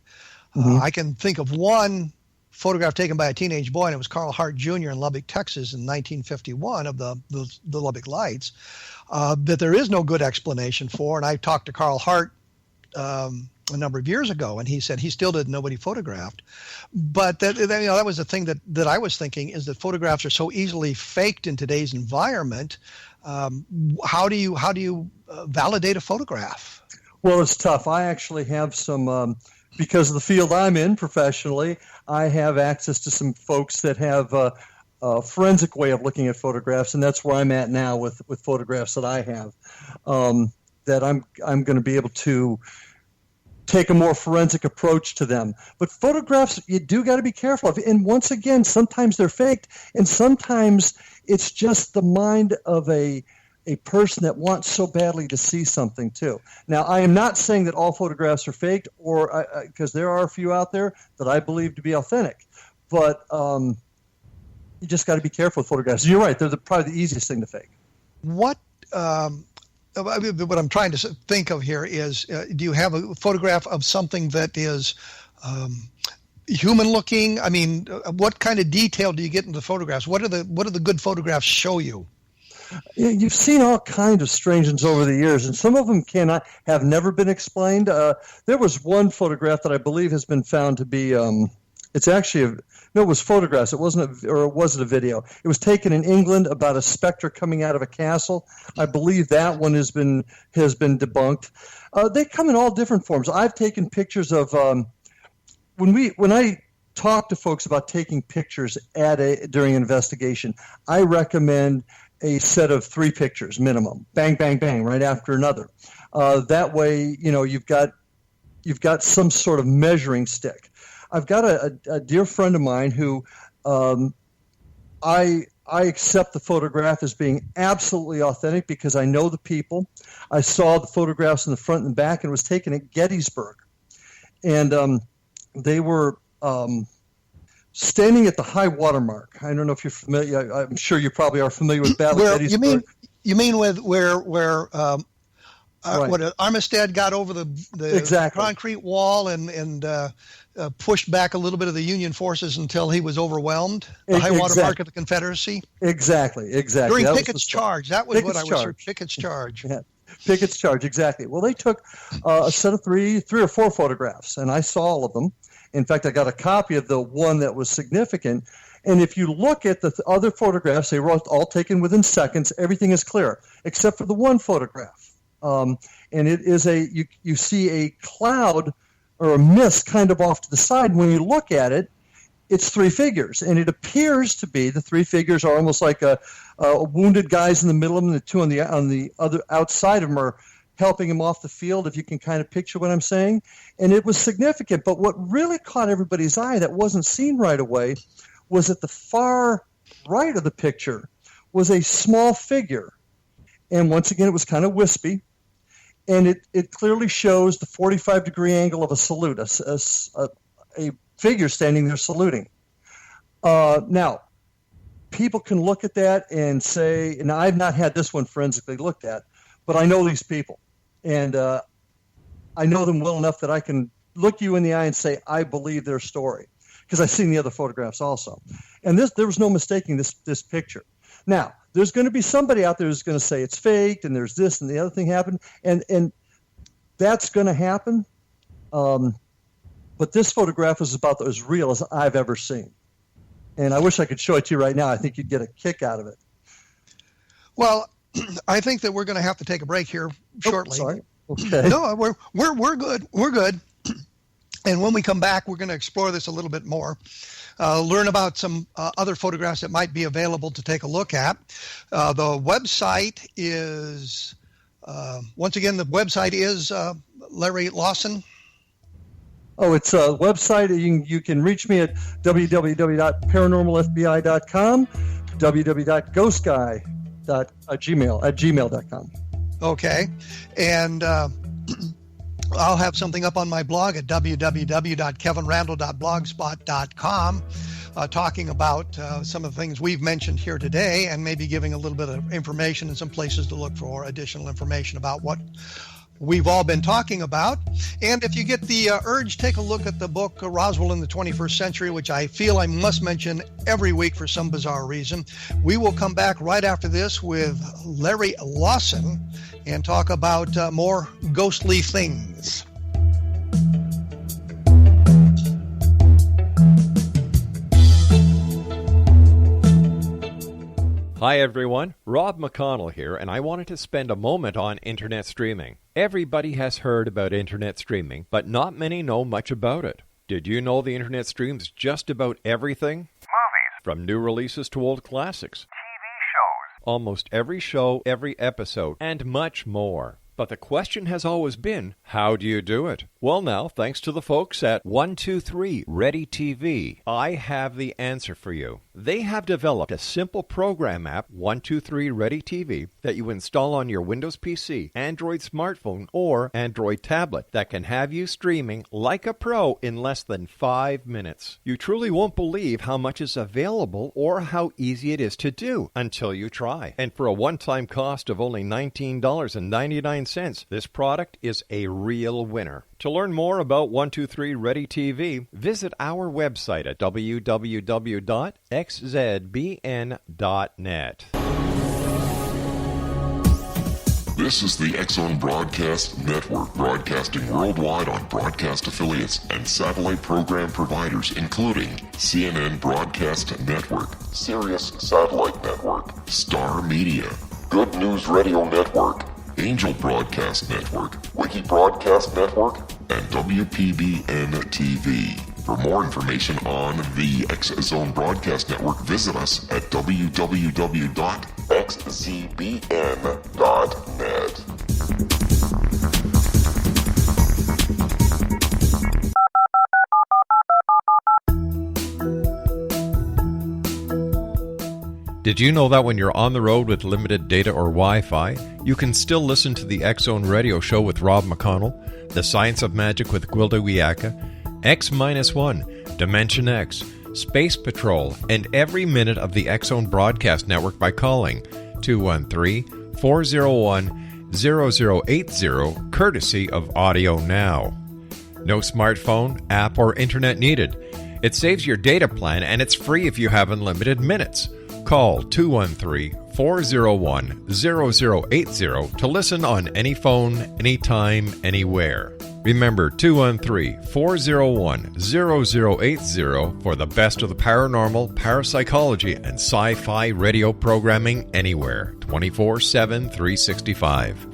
Speaker 3: I can think of one photograph taken by a teenage boy, and it was Carl Hart Jr. in Lubbock, Texas in 1951 of the Lubbock Lights, that there is no good explanation for. And I talked to Carl Hart a number of years ago, and he said he still didn't know what he photographed. But that was the thing that I was thinking, is that photographs are so easily faked in today's environment. How do you validate a photograph?
Speaker 4: Well, it's tough. I actually have some, because of the field I'm in professionally, I have access to some folks that have a forensic way of looking at photographs, and that's where I'm at now with photographs that I have, that I'm going to be able to take a more forensic approach to them. But photographs, you do got to be careful of. And once again, sometimes they're faked, and sometimes it's just the mind of a person that wants so badly to see something too. Now, I am not saying that all photographs are faked, or because there are a few out there that I believe to be authentic. But you just got to be careful with photographs. You're right; they're probably the easiest thing to fake.
Speaker 3: What I'm trying to think of here is, do you have a photograph of something that is human-looking? I mean, what kind of detail do you get in the photographs? What do the good photographs show you?
Speaker 4: You've seen all kinds of strange ones over the years, and some of them have never been explained. There was one photograph that I believe has been found to be. It's actually it was photographs. It wasn't, or was it a video? It was taken in England about a specter coming out of a castle. I believe that one has been debunked. They come in all different forms. I've taken pictures of when I talk to folks about taking pictures during an investigation. I recommend a set of 3 pictures minimum. Bang, bang, bang, right after another. That way, you've got some sort of measuring stick. I've got a dear friend of mine who I accept the photograph as being absolutely authentic because I know the people. I saw the photographs in the front and back, and it was taken at Gettysburg. And they were standing at the high water mark. I don't know if you're familiar. I'm sure you probably are familiar with Battle of Gettysburg.
Speaker 3: You mean with where what Armistead got over the
Speaker 4: exactly.
Speaker 3: concrete wall and pushed back a little bit of the Union forces until he was overwhelmed? The high water mark of the Confederacy?
Speaker 4: Exactly.
Speaker 3: During Pickett's charge. That was what I was Pickett's charge.
Speaker 4: Yeah. Pickett's charge, exactly. Well, they took a set of three or four photographs, and I saw all of them. In fact, I got a copy of the one that was significant. And if you look at the other photographs, they were all taken within seconds. Everything is clear, except for the one photograph. And it is you see a cloud or a mist kind of off to the side. When you look at it, it's 3 figures, and it appears to be the 3 figures are almost like a wounded guys in the middle of them. The 2 on the other outside of them are helping him off the field, if you can kind of picture what I'm saying. And it was significant. But what really caught everybody's eye that wasn't seen right away was at the far right of the picture was a small figure. And once again, it was kind of wispy. And it clearly shows the 45-degree angle of a salute, a figure standing there saluting. Now, people can look at that and say, and I've not had this one forensically looked at, but I know these people. And I know them well enough that I can look you in the eye and say, I believe their story, because I've seen the other photographs also. And there was no mistaking this picture. Now, there's going to be somebody out there who's going to say it's faked, and there's this and the other thing happened, and that's going to happen. But this photograph is about as real as I've ever seen. And I wish I could show it to you right now. I think you'd get a kick out of it.
Speaker 3: Well, I think that we're going to have to take a break here shortly.
Speaker 4: Sorry. Okay.
Speaker 3: No, we're good. We're good. And when we come back, we're going to explore this a little bit more, learn about some other photographs that might be available to take a look at. The website is, once again, Larry Lawson.
Speaker 4: Oh, it's a website. You can reach me at www.paranormalfbi.com, www.ghostguy.gmail.com.
Speaker 3: Okay. And I'll have something up on my blog at www.kevinrandle.blogspot.com talking about some of the things we've mentioned here today, and maybe giving a little bit of information and some places to look for additional information about what we've all been talking about. And if you get the urge, take a look at the book Roswell in the 21st Century, which I feel I must mention every week for some bizarre reason. We will come back right after this with Larry Lawson and talk about more ghostly things.
Speaker 8: Hi everyone, Rob McConnell here, and I wanted to spend a moment on internet streaming. Everybody has heard about internet streaming, but not many know much about it. Did you know the internet streams just about everything?
Speaker 9: Movies.
Speaker 8: From new releases to old classics.
Speaker 9: TV shows.
Speaker 8: Almost every show, every episode, and much more. But the question has always been, how do you do it? Well now, thanks to the folks at 123 Ready TV, I have the answer for you. They have developed a simple program app, 123 Ready TV, that you install on your Windows PC, Android smartphone, or Android tablet that can have you streaming like a pro in less than 5 minutes. You truly won't believe how much is available or how easy it is to do until you try. And for a one-time cost of only $19.99, this product is a real winner. To learn more about 123 Ready TV, visit our website at www.xzbn.net.
Speaker 1: This is the X-Zone Broadcast Network, broadcasting worldwide on broadcast affiliates and satellite program providers, including CNN Broadcast Network, Sirius Satellite Network, Star Media, Good News Radio Network, Angel Broadcast Network, Wiki Broadcast Network, and WPBN TV. For more information on the X-Zone Broadcast Network, visit us at www.xzbn.net.
Speaker 8: Did you know that when you're on the road with limited data or Wi-Fi, you can still listen to the X-Zone Radio Show with Rob McConnell, The Science of Magic with Gwilda Wiyaka, X-1, Dimension X, Space Patrol, and every minute of the X-Zone Broadcast Network by calling 213-401-0080, courtesy of Audio Now. No smartphone, app, or internet needed. It saves your data plan, and it's free if you have unlimited minutes. Call 213-401-0080 to listen on any phone, anytime, anywhere. Remember 213-401-0080 for the best of the paranormal, parapsychology, and sci-fi radio programming anywhere, 24/7, 365.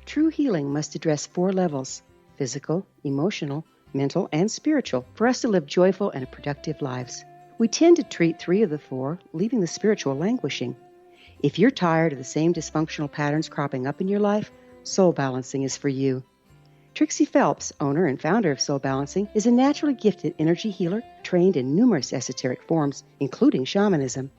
Speaker 10: True healing must address 4 levels: physical, emotional, mental, and spiritual, for us to live joyful and productive lives. We tend to treat 3 of the 4, leaving the spiritual languishing. If you're tired of the same dysfunctional patterns cropping up in your life, Soul Balancing is for you. Trixie Phelps, owner and founder of Soul Balancing, is a naturally gifted energy healer trained in numerous esoteric forms, including shamanism.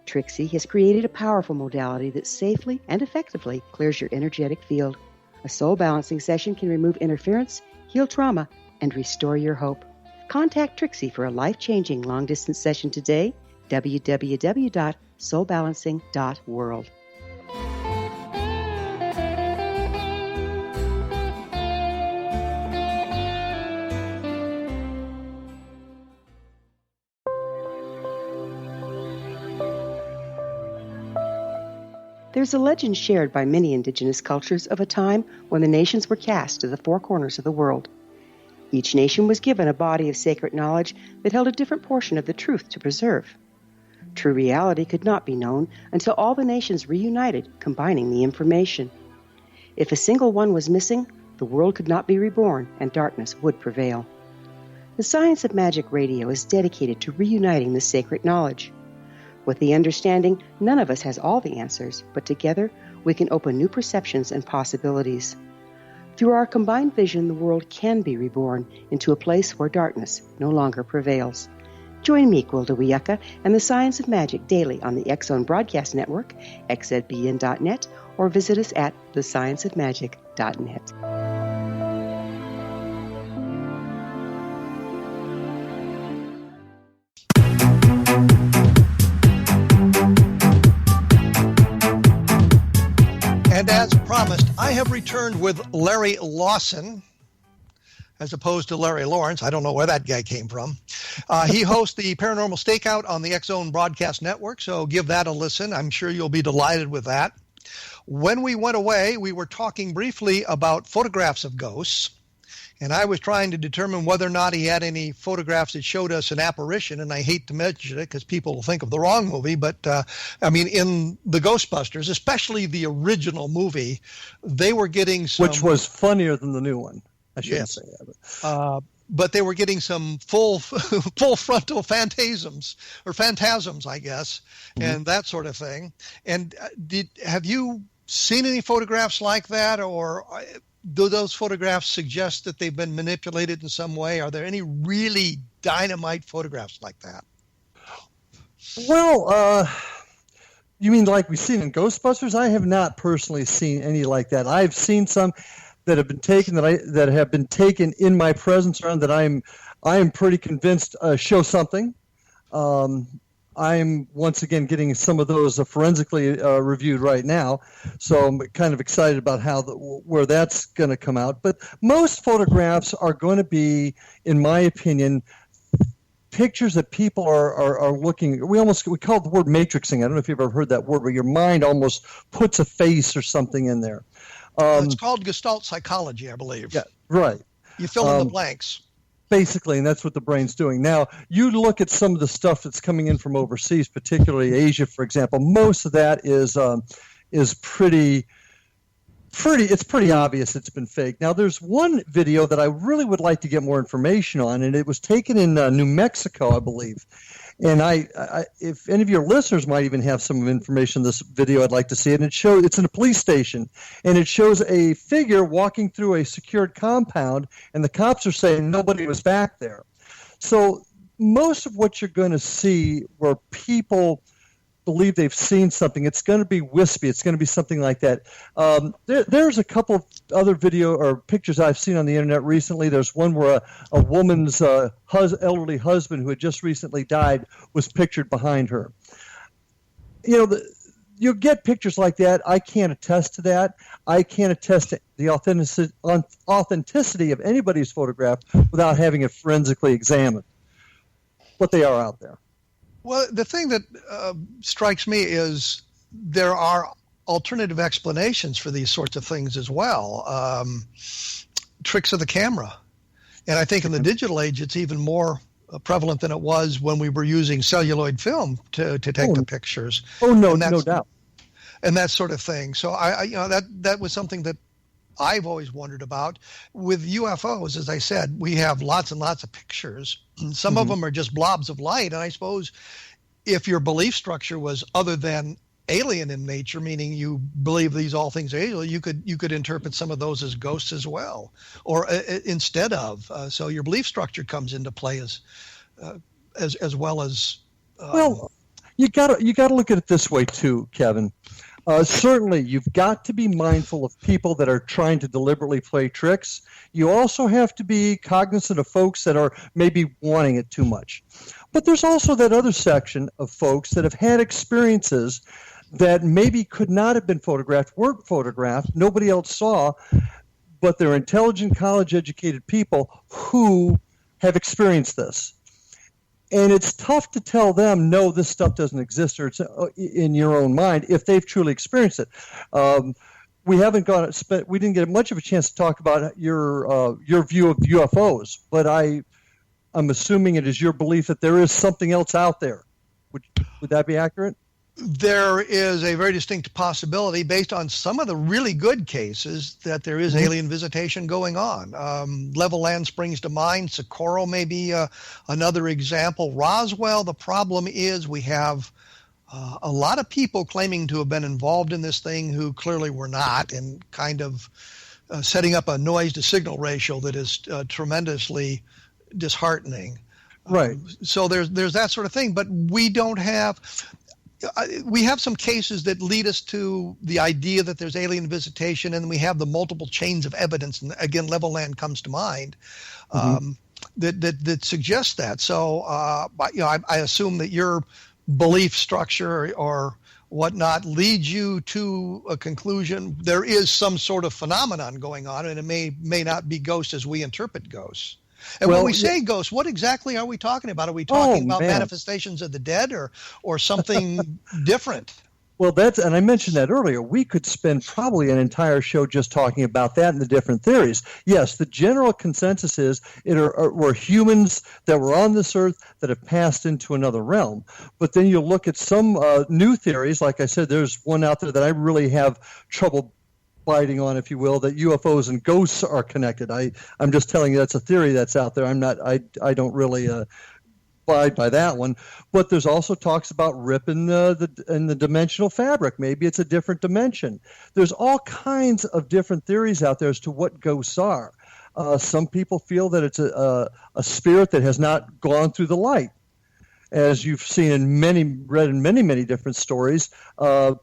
Speaker 10: Trixie has created a powerful modality that safely and effectively clears your energetic field. A soul balancing session can remove interference, heal trauma, and restore your hope. Contact Trixie for a life-changing long-distance session today, www.soulbalancing.world. There's a legend shared by many indigenous cultures of a time when the nations were cast to the 4 corners of the world. Each nation was given a body of sacred knowledge that held a different portion of the truth to preserve. True reality could not be known until all the nations reunited, combining the information. If a single one was missing, the world could not be reborn and darkness would prevail. The Science of Magic Radio is dedicated to reuniting the sacred knowledge. With the understanding, none of us has all the answers, but together we can open new perceptions and possibilities. Through our combined vision, the world can be reborn into a place where darkness no longer prevails. Join me, Gwilda Wiyaka, and the Science of Magic daily on the X-Zone Broadcast Network, xzbn.net, or visit us at thescienceofmagic.net.
Speaker 3: And as promised, I have returned with Larry Lawson, as opposed to Larry Lawrence. I don't know where that guy came from. He hosts the Paranormal Stakeout on the X-Zone Broadcast Network, so give that a listen. I'm sure you'll be delighted with that. When we went away, we were talking briefly about photographs of ghosts, and I was trying to determine whether or not he had any photographs that showed us an apparition, and I hate to mention it because people will think of the wrong movie, but in the Ghostbusters, especially the original movie, they were getting some...
Speaker 4: Which was funnier than the new one. I shouldn't say that.
Speaker 3: But they were getting some full frontal phantasms, I guess, and that sort of thing. And have you seen any photographs like that, or do those photographs suggest that they've been manipulated in some way? Are there any really dynamite photographs like that?
Speaker 4: Well, you mean like we've seen in Ghostbusters? I have not personally seen any like that. I've seen some that have been taken that have been taken in my presence, around that I am pretty convinced show something. I'm once again getting some of those forensically reviewed right now, so I'm kind of excited about where that's going to come out. But most photographs are going to be, in my opinion, pictures that people are looking. We call it the word matrixing. I don't know if you've ever heard that word, but your mind almost puts a face or something in there.
Speaker 3: It's called Gestalt psychology, I believe.
Speaker 4: Yeah, right.
Speaker 3: You fill in the blanks. Basically,
Speaker 4: and that's what the brain's doing. Now, you look at some of the stuff that's coming in from overseas, particularly Asia, for example. Most of that is pretty. It's pretty obvious it's been fake. Now, there's one video that I really would like to get more information on, and it was taken in New Mexico, I believe. And I if any of your listeners might even have some information on this video, I'd like to see it. And it's in a police station, and it shows a figure walking through a secured compound, and the cops are saying nobody was back there. So most of what you're going to see where people believe they've seen something, it's going to be wispy. It's going to be something like that. There's a couple of other video or pictures I've seen on the internet recently. There's one where a woman's elderly husband who had just recently died was pictured behind her. You know, you get pictures like that. I can't attest to that. I can't attest to the authenticity of anybody's photograph without having it forensically examined. But they are out there.
Speaker 3: Well, the thing that strikes me is there are alternative explanations for these sorts of things as well. Tricks of the camera. And I think in the digital age, it's even more prevalent than it was when we were using celluloid film to take the pictures.
Speaker 4: Oh, no doubt.
Speaker 3: And that sort of thing. So that was something that I've always wondered about. With UFOs, as I said, we have lots and lots of pictures. Some of them are just blobs of light. And I suppose if your belief structure was other than alien in nature, meaning you believe these all things are alien, you could interpret some of those as ghosts as well, or instead of. So your belief structure comes into play as well as.
Speaker 4: Well, you got to look at it this way too, Kevin. Certainly, you've got to be mindful of people that are trying to deliberately play tricks. You also have to be cognizant of folks that are maybe wanting it too much. But there's also that other section of folks that have had experiences that maybe could not have been photographed, weren't photographed, nobody else saw, but they're intelligent, college-educated people who have experienced this. And it's tough to tell them, no, this stuff doesn't exist, or it's in your own mind, if they've truly experienced it. We didn't get much of a chance to talk about your view of UFOs, but I'm assuming it is your belief that there is something else out there. Would that be accurate?
Speaker 3: There is a very distinct possibility, based on some of the really good cases, that there is alien visitation going on. Level Land springs to mind. Socorro may be another example. Roswell, the problem is we have a lot of people claiming to have been involved in this thing who clearly were not, and kind of setting up a noise-to-signal ratio that is tremendously disheartening.
Speaker 4: Right.
Speaker 3: So there's that sort of thing, but we don't have... We have some cases that lead us to the idea that there's alien visitation, and we have the multiple chains of evidence. And again, Level Land comes to mind that suggests that. So, I assume that your belief structure or whatnot leads you to a conclusion. There is some sort of phenomenon going on, and it may not be ghosts as we interpret ghosts. And when we say ghosts, what exactly are we talking about? Are we talking about manifestations of the dead or something different?
Speaker 4: Well, and I mentioned that earlier. We could spend probably an entire show just talking about that and the different theories. Yes, the general consensus is we're humans that were on this earth that have passed into another realm. But then you look at some new theories. Like I said, there's one out there that I really have trouble biting on, if you will, that UFOs and ghosts are connected. I'm just telling you that's a theory that's out there. I don't really abide by that one. But there's also talks about rip in the dimensional fabric. Maybe it's a different dimension. There's all kinds of different theories out there as to what ghosts are. Some people feel that it's a spirit that has not gone through the light. As you've seen read in many different stories,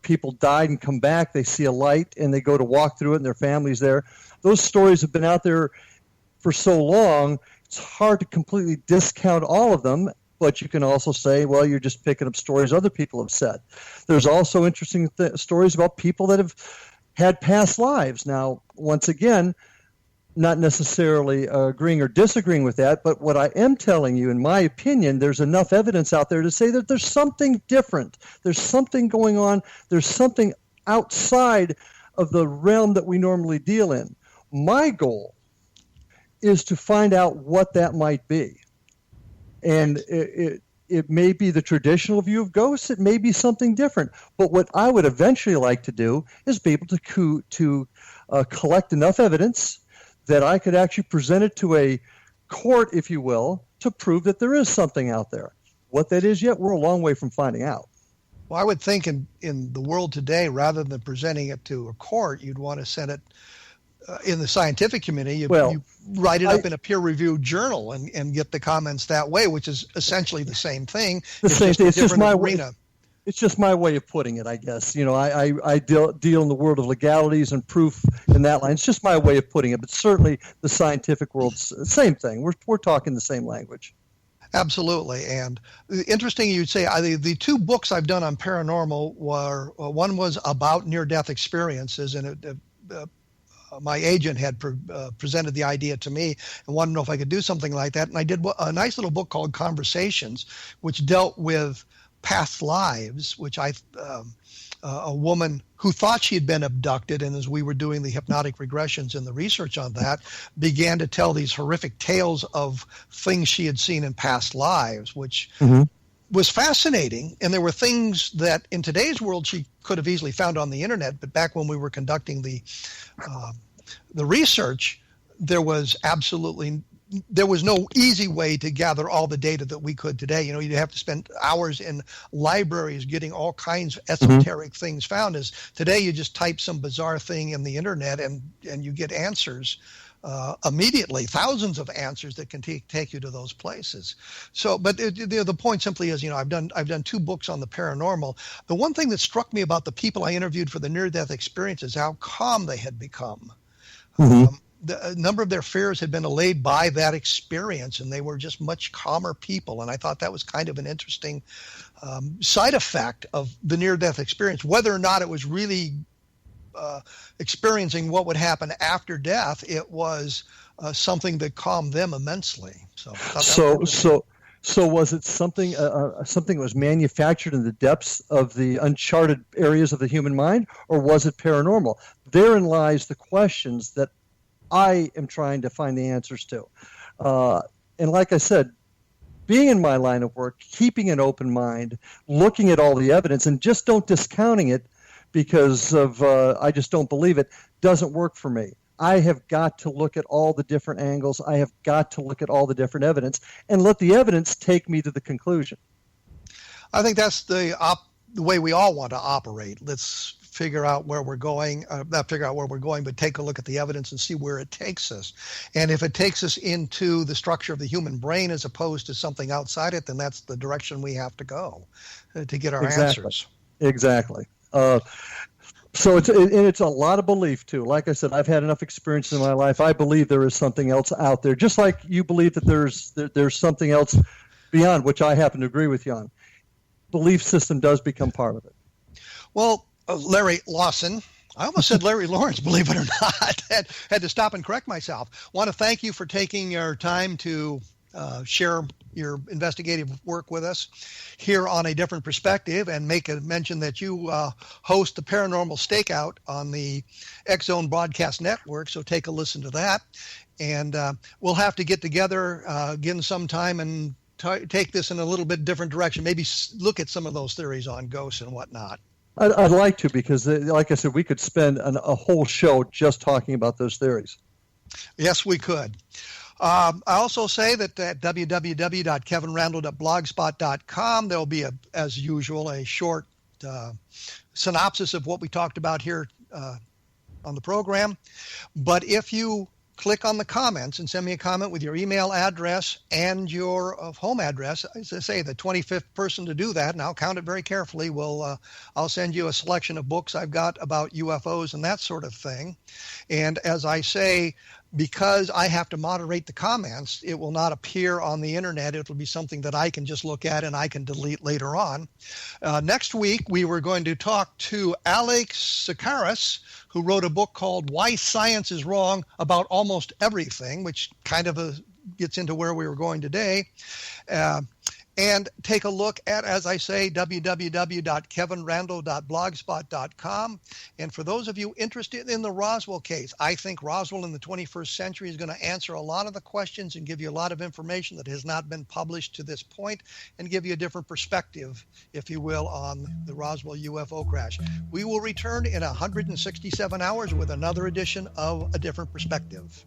Speaker 4: people died and come back. They see a light and they go to walk through it, and their family's there. Those stories have been out there for so long. It's hard to completely discount all of them, but you can also say, well, you're just picking up stories other people have said. There's also interesting stories about people that have had past lives. Now, once again, not necessarily agreeing or disagreeing with that, but what I am telling you, in my opinion, there's enough evidence out there to say that there's something different. There's something going on. There's something outside of the realm that we normally deal in. My goal is to find out what that might be. And it may be the traditional view of ghosts. It may be something different. But what I would eventually like to do is be able to collect enough evidence that I could actually present it to a court, if you will, to prove that there is something out there. What that is yet, we're a long way from finding out.
Speaker 3: Well, I would think in the world today, rather than presenting it to a court, you'd want to send it in the scientific community. You write it up in a peer-reviewed journal and get the comments that way, which is essentially the same thing.
Speaker 4: It's just my arena. It's just my way of putting it, I guess. I deal in the world of legalities and proof in that line. It's just my way of putting it. But certainly the scientific world's the same thing. We're talking the same language.
Speaker 3: Absolutely. And interesting you'd say the two books I've done on paranormal were, one was about near-death experiences, and my agent had presented the idea to me and wanted to know if I could do something like that. And I did a nice little book called Conversations, which dealt with past lives, which a woman who thought she had been abducted, and as we were doing the hypnotic regressions and the research on that, began to tell these horrific tales of things she had seen in past lives, which was fascinating. And there were things that in today's world she could have easily found on the internet, but back when we were conducting the research, there was no easy way to gather all the data that we could today. You'd have to spend hours in libraries getting all kinds of esoteric things found. As today, you just type some bizarre thing in the internet and you get answers immediately, thousands of answers that can take you to those places. So, but the point simply is, I've done two books on the paranormal. The one thing that struck me about the people I interviewed for the near-death experience is how calm they had become. A number of their fears had been allayed by that experience, and they were just much calmer people. And I thought that was kind of an interesting side effect of the near-death experience. Whether or not it was really experiencing what would happen after death, it was something that calmed them immensely.
Speaker 4: So was it something that was manufactured in the depths of the uncharted areas of the human mind, or was it paranormal? Therein lies the questions that I am trying to find the answers to. And like I said, being in my line of work, keeping an open mind, looking at all the evidence, and just don't discounting it because of I just don't believe it, doesn't work for me. I have got to look at all the different angles. I have got to look at all the different evidence and let the evidence take me to the conclusion.
Speaker 3: I think that's the way we all want to operate. Let's figure out where we're going, not figure out where we're going, but take a look at the evidence and see where it takes us. And if it takes us into the structure of the human brain as opposed to something outside it, then that's the direction we have to go to get our answers.
Speaker 4: Exactly. So it's a lot of belief too. Like I said, I've had enough experience in my life. I believe there is something else out there, just like you believe that there's something else beyond, which I happen to agree with you on. Belief system does become part of it.
Speaker 3: Well, Larry Lawson, I almost said Larry Lawrence, believe it or not. Had to stop and correct myself. Want to thank you for taking your time to share your investigative work with us here on A Different Perspective, and make a mention that you host the Paranormal Stakeout on the X-Zone Broadcast Network, so take a listen to that. And we'll have to get together again sometime and take this in a little bit different direction, maybe look at some of those theories on ghosts and whatnot.
Speaker 4: I'd like to, because like I said, we could spend a whole show just talking about those theories.
Speaker 3: Yes, we could. I also say that at www.kevinrandle.blogspot.com, there'll be, as usual, a short synopsis of what we talked about here on the program. But if you click on the comments and send me a comment with your email address and your home address, as I say, the 25th person to do that, and I'll count it very carefully, I'll send you a selection of books I've got about UFOs and that sort of thing. And as I say, because I have to moderate the comments, it will not appear on the internet. It will be something that I can just look at and I can delete later on. Next week, we were going to talk to Alex Sakaris, who wrote a book called Why Science is Wrong About Almost Everything, which kind of gets into where we were going today. And take a look at, as I say, www.kevinrandle.blogspot.com. And for those of you interested in the Roswell case, I think Roswell in the 21st century is going to answer a lot of the questions and give you a lot of information that has not been published to this point, and give you a different perspective, if you will, on the Roswell UFO crash. We will return in 167 hours with another edition of A Different Perspective.